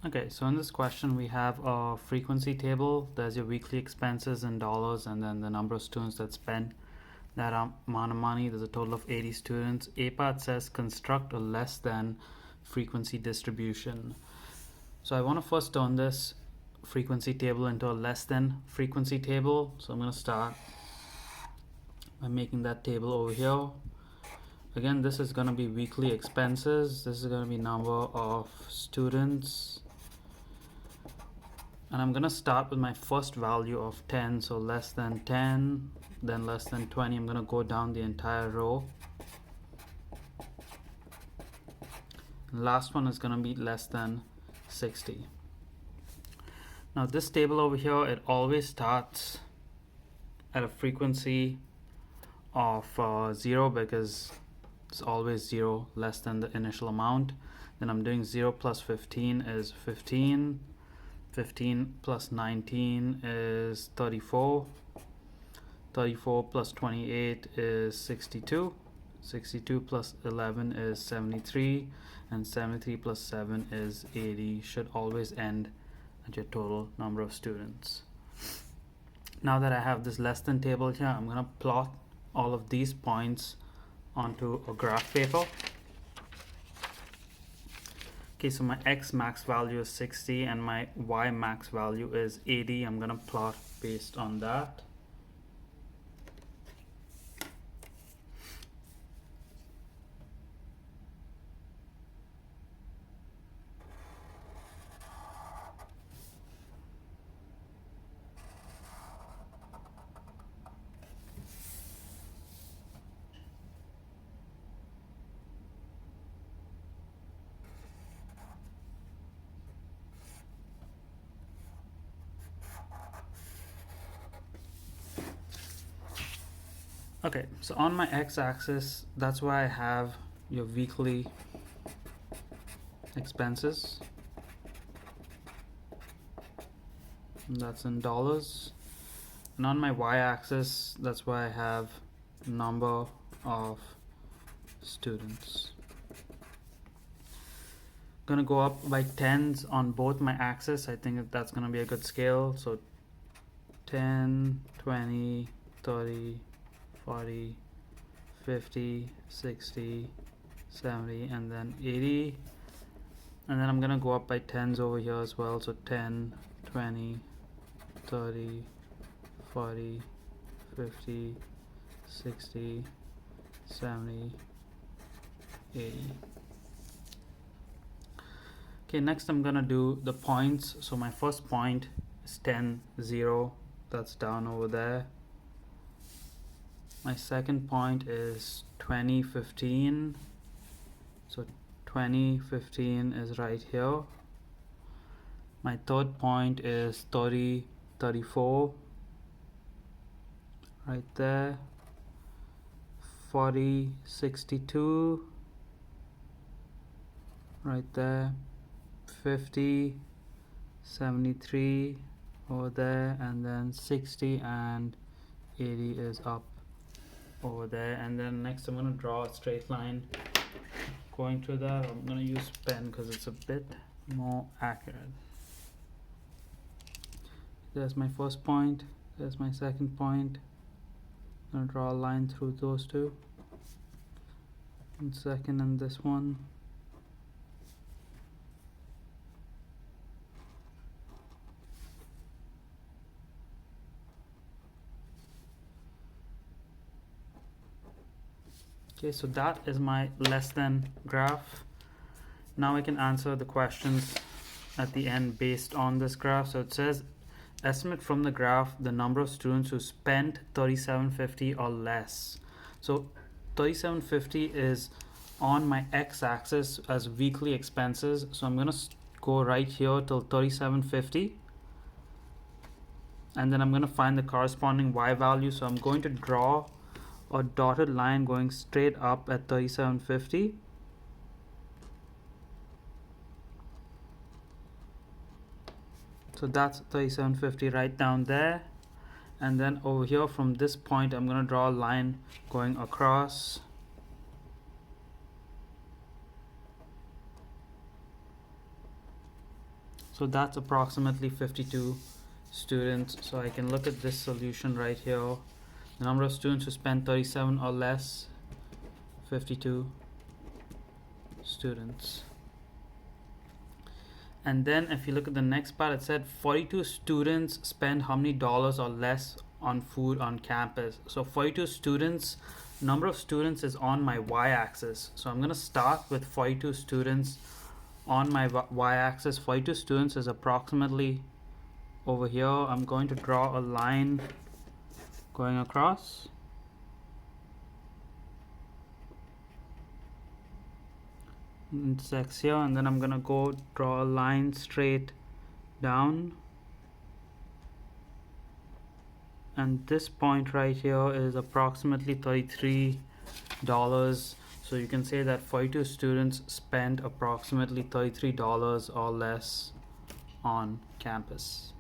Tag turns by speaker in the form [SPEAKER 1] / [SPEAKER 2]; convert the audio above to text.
[SPEAKER 1] Okay, so in this question we have a frequency table. There's your weekly expenses in dollars and then the number of students that spend that amount of money. There's a total of 80 students. A part says construct a less than frequency distribution. So I want to first turn this frequency table into a less than frequency table. So I'm going to start by making that table over here. Again, this is going to be weekly expenses. This is going to be number of students. And I'm gonna start with my first value of 10, so less than 10, then less than 20. I'm gonna go down the entire row. And last one is gonna be less than 60. Now this table over here, it always starts at a frequency of 0 because it's always 0 less than the initial amount. Then I'm doing 0 plus 15 is 15. 15 plus 19 is 34. 34 plus 28 is 62. 62 plus 11 is 73. And 73 plus 7 is 80. Should always end at your total number of students. Now that I have this less than table here, I'm going to plot all of these points onto a graph paper. Okay, so my x max value is 60 and my y max value is 80. I'm gonna plot based on that. Okay, so on my x-axis, that's where I have your weekly expenses. And that's in dollars. And on my y-axis, that's where I have number of students. Gonna go up by tens on both my axes. I think that's gonna be a good scale. So 10, 20, 30, 40, 50, 60, 70, and then 80. And then I'm gonna go up by tens over here as well. So 10, 20, 30, 40, 50, 60, 70, 80. Okay, next I'm gonna do the points. So my first point is 10, 0. That's down over there. My second point is 20, 15. So 20, 15 is right here. My third point is 30, 34. Right there. 40, 62. Right there. 50, 73 over there, and then 60 and 80 is up over there. And then next I'm going to draw a straight line going through that. I'm going to use pen because it's a bit more accurate. There's my first point, there's my second point. I'm going to draw a line through those two, and second and this one. Okay, so that is my less than graph. Now I can answer the questions at the end based on this graph. So it says estimate from the graph the number of students who spent $37.50 or less. So $37.50 is on my x-axis as weekly expenses. So I'm going to go right here till $37.50. And then I'm going to find the corresponding y value. So I'm going to draw a dotted line going straight up at 37.50. So that's 37.50 right down there. And then over here from this point I'm going to draw a line going across. So that's approximately 52 students. So I can look at this solution right here. The number of students who spend 37 or less, 52 students. And then if you look at the next part, it said 42 students spend how many dollars or less on food on campus. So 42 students, number of students is on my y-axis. So I'm going to start with 42 students on my y-axis. 42 students is approximately over here. I'm going to draw a line going across. Intersects here, and then I'm gonna go draw a line straight down, and this point right here is approximately $33. So you can say that 42 students spent approximately $33 or less on campus.